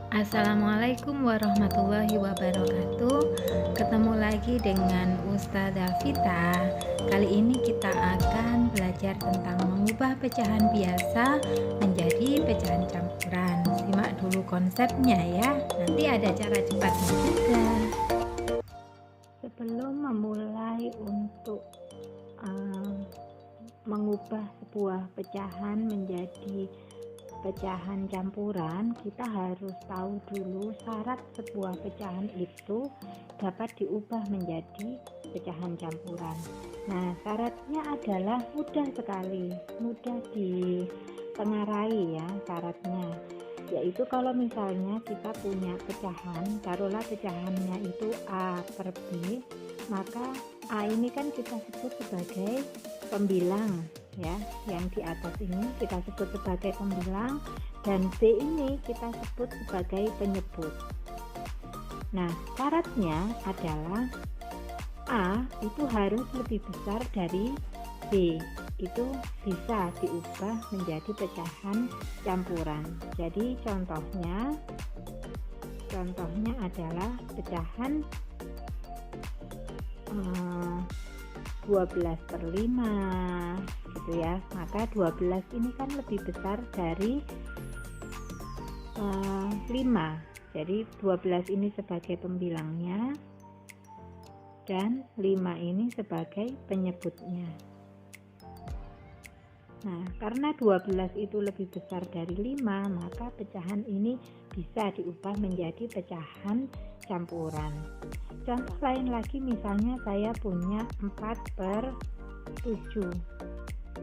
Assalamualaikum warahmatullahi wabarakatuh. Ketemu lagi dengan Ustazah Vita. Kali ini kita akan belajar tentang mengubah pecahan biasa menjadi pecahan campuran. Simak dulu konsepnya ya. Nanti ada cara cepatnya juga. Sebelum memulai untuk mengubah sebuah pecahan menjadi pecahan campuran, kita harus tahu dulu syarat sebuah pecahan itu dapat diubah menjadi pecahan campuran. Nah, syaratnya adalah mudah sekali, mudah ditengarai ya syaratnya. Yaitu kalau misalnya kita punya pecahan, taruhlah pecahannya itu A per B, maka A ini kan kita sebut sebagai pembilang ya, yang di atas ini kita sebut sebagai pembilang, dan B ini kita sebut sebagai penyebut. Nah, syaratnya adalah A itu harus lebih besar dari B, itu bisa diubah menjadi pecahan campuran. Jadi contohnya adalah pecahan 12/5 gitu ya, maka 12 ini kan lebih besar dari 5, jadi 12 ini sebagai pembilangnya dan 5 ini sebagai penyebutnya. Nah, karena 12 itu lebih besar dari 5, maka pecahan ini bisa diubah menjadi pecahan campuran. Contoh lain lagi, misalnya saya punya 4/7.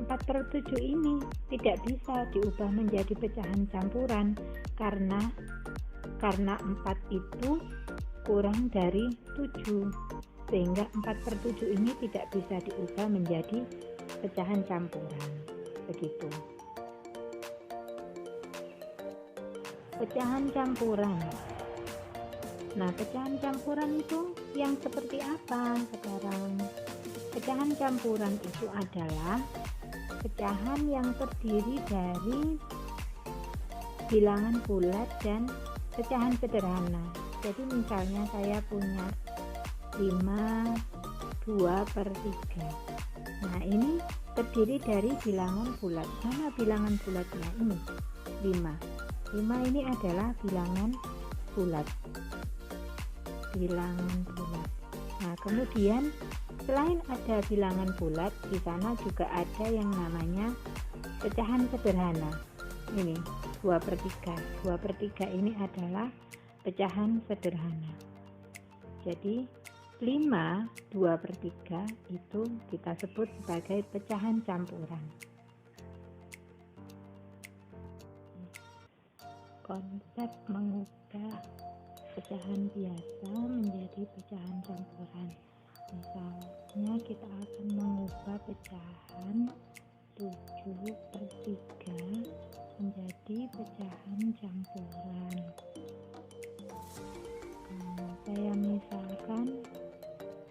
4/7 ini tidak bisa diubah menjadi pecahan campuran karena 4 itu kurang dari 7, sehingga 4/7 ini tidak bisa diubah menjadi pecahan campuran. Begitu. Pecahan campuran. Nah, pecahan campuran itu yang seperti apa sekarang? Pecahan campuran itu adalah pecahan yang terdiri dari bilangan bulat dan pecahan sederhana. Jadi misalnya saya punya 5, 2/3. Nah, ini terdiri dari bilangan bulat. Mana bilangan bulatnya? Ini 5. 5 ini adalah bilangan bulat. Nah, kemudian selain ada bilangan bulat, di sana juga ada yang namanya pecahan sederhana. Ini 2/3. 2/3 ini adalah pecahan sederhana. Jadi 5 2/3 itu kita sebut sebagai pecahan campuran. Konsep mengubah pecahan biasa menjadi pecahan campuran. Misalnya kita akan mengubah pecahan 7/3 menjadi pecahan campuran. Saya misalkan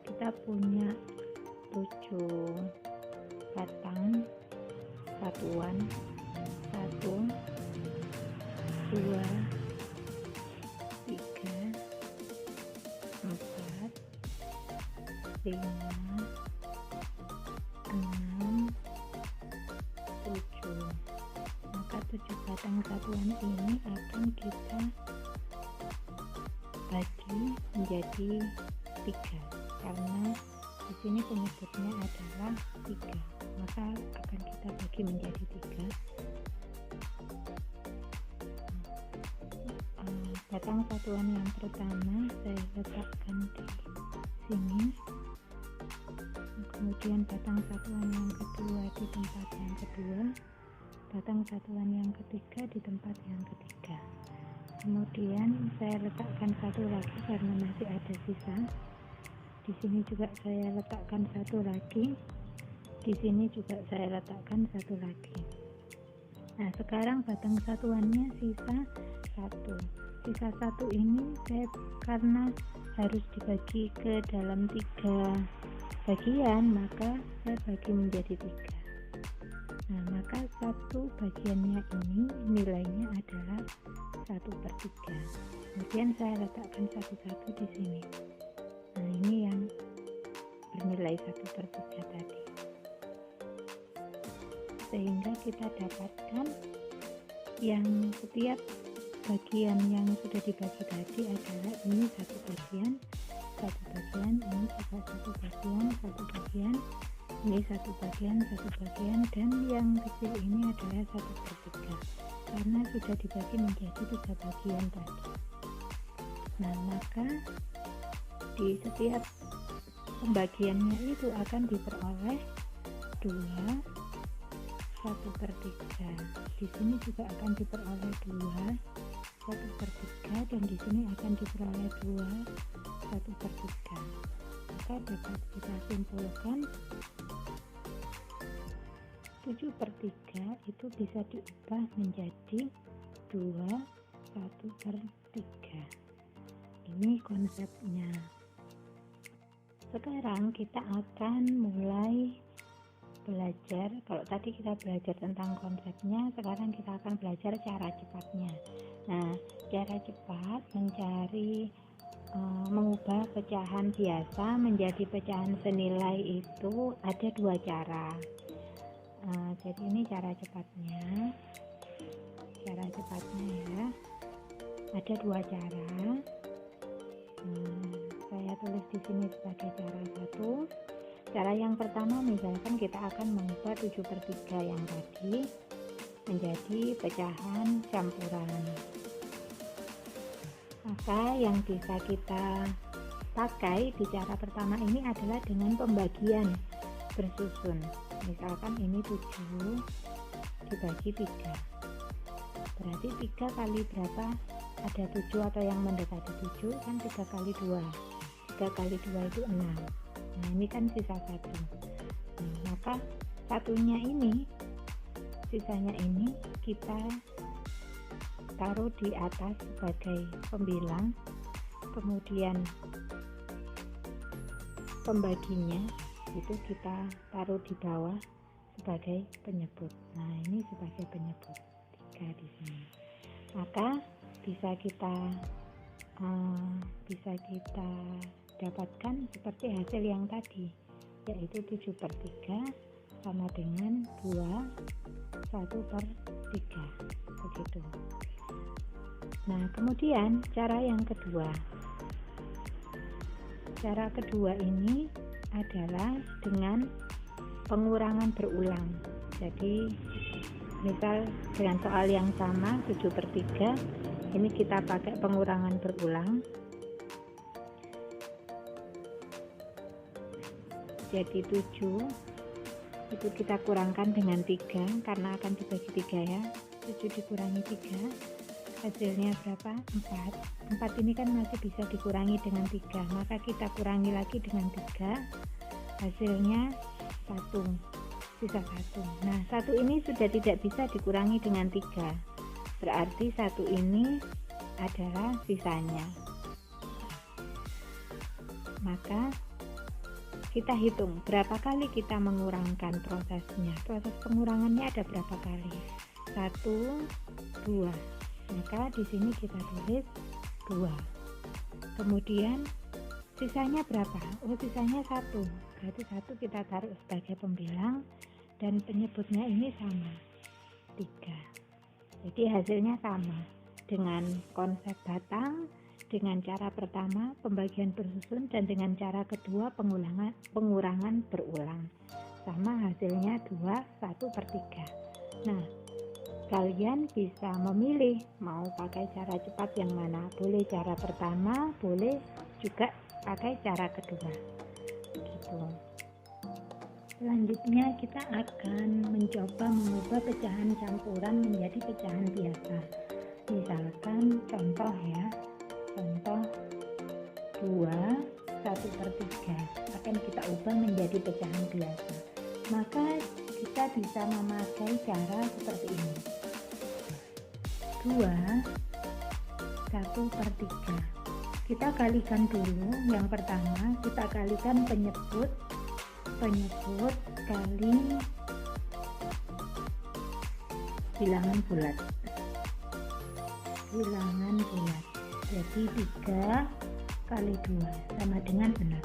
kita punya 7 batang satuan, 1, 2, 3, 4, 5, 6, 7. Maka 7 batang satuan ini akan kita bagi menjadi 3, karena di sini penyebutnya adalah 3, maka akan kita bagi menjadi 3. Batang satuan yang pertama saya letakkan di sini, kemudian batang satuan yang kedua di tempat yang kedua, batang satuan yang ketiga di tempat yang ketiga. Kemudian saya letakkan satu lagi karena masih ada sisa. Di sini juga saya letakkan satu lagi. Di sini juga saya letakkan satu lagi. Nah, sekarang batang satuannya sisa 1. Sisa 1 ini saya karena harus dibagi ke dalam 3 bagian, maka saya bagi menjadi 3. Nah, maka satu bagiannya ini nilainya adalah 1/3. Kemudian saya letakkan satu-satu di sini. Nah, ini yang bernilai 1/3 tadi. Sehingga kita dapatkan yang setiap bagian yang sudah dibagi tadi adalah ini satu bagian, ini juga satu bagian, ini satu bagian, dan yang kecil ini adalah 1/3 karena sudah dibagi menjadi 3 bagian tadi. Nah, maka di setiap pembagiannya itu akan diperoleh 2 1/3. Di sini juga akan diperoleh 2 1/3, dan di sini akan diperoleh 2 1/3. Maka dapat kita simpulkan 7/3 itu bisa diubah menjadi 2 1/3. Ini konsepnya. Sekarang kita akan mulai belajar. Kalau tadi kita belajar tentang konsepnya, sekarang kita akan belajar cara cepatnya. Nah, cara cepat mencari mengubah pecahan biasa menjadi pecahan senilai itu ada 2 cara. Jadi ini cara cepatnya ya, ada 2 cara. Saya tulis di sini sebagai cara 1. Cara yang pertama, misalkan kita akan mengubah 7/3 yang tadi menjadi pecahan campuran. Maka yang bisa kita pakai di cara pertama ini adalah dengan pembagian bersusun. Misalkan ini 7 dibagi 3. Berarti 3 kali berapa? Ada 7 atau yang mendekati 7 kan 3 kali 2. 3 kali 2 itu 6. Nah, ini kan sisa 1. Nah, maka satunya ini, sisanya ini kita taruh di atas sebagai pembilang, kemudian pembaginya itu kita taruh di bawah sebagai penyebut. Nah, ini sebagai penyebut 3 di sini. Maka bisa kita dapatkan seperti hasil yang tadi, yaitu 7/3 sama dengan 2 1/3 begitu. Nah, kemudian cara yang kedua. Cara kedua ini adalah dengan pengurangan berulang. Jadi misal dengan soal yang sama 7/3, ini kita pakai pengurangan berulang. Jadi 7 itu kita kurangkan dengan 3 karena akan dibagi 3 ya. 7 dikurangi 3 hasilnya berapa? 4. 4 ini kan masih bisa dikurangi dengan 3, maka kita kurangi lagi dengan 3, hasilnya 1, sisa 1. Nah, 1 ini sudah tidak bisa dikurangi dengan 3, berarti 1 ini adalah sisanya. Maka kita hitung berapa kali kita mengurangkan prosesnya. Proses pengurangannya ada berapa kali? 1, 2. Maka di sini kita tulis 2. Kemudian sisanya berapa? Oh, sisanya 1. Berarti 1 kita taruh sebagai pembilang dan penyebutnya ini sama, 3. Jadi hasilnya sama dengan konsep batang, dengan cara pertama pembagian bersusun, dan dengan cara kedua pengurangan berulang. Sama hasilnya 2 1/3. Nah, kalian bisa memilih mau pakai cara cepat yang mana. Boleh cara pertama, boleh juga pakai cara kedua. Gitu. Selanjutnya kita akan mencoba mengubah pecahan campuran menjadi pecahan biasa. Misalkan contoh ya. Contoh 2 1/3 akan kita ubah menjadi pecahan biasa. Maka kita bisa memakai cara seperti ini. 2 1/3. Kita kalikan dulu. Yang pertama kita kalikan penyebut kali bilangan bulat. Bilangan bulat. Jadi 3 kali 2 sama dengan 6.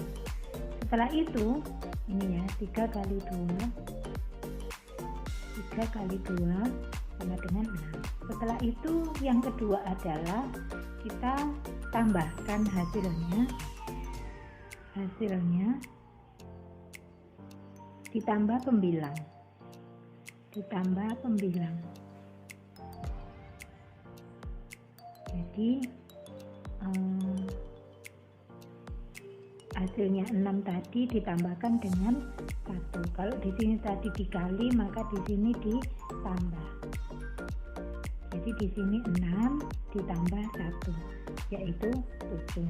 Setelah itu, ini ya, 3 kali 2 sama dengan 6. Setelah itu yang kedua adalah kita tambahkan hasilnya ditambah pembilang. Jadi hasilnya 6 tadi ditambahkan dengan 1. Kalau di sini tadi dikali, maka di sini ditambah. Jadi di sini 6 ditambah 1, yaitu 7.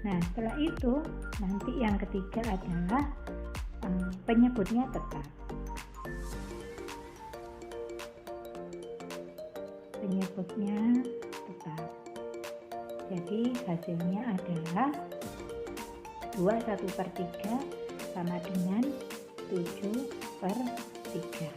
Nah, setelah itu nanti yang ketiga adalah penyebutnya tetap. Jadi hasilnya adalah 21/3 sama dengan 7/3.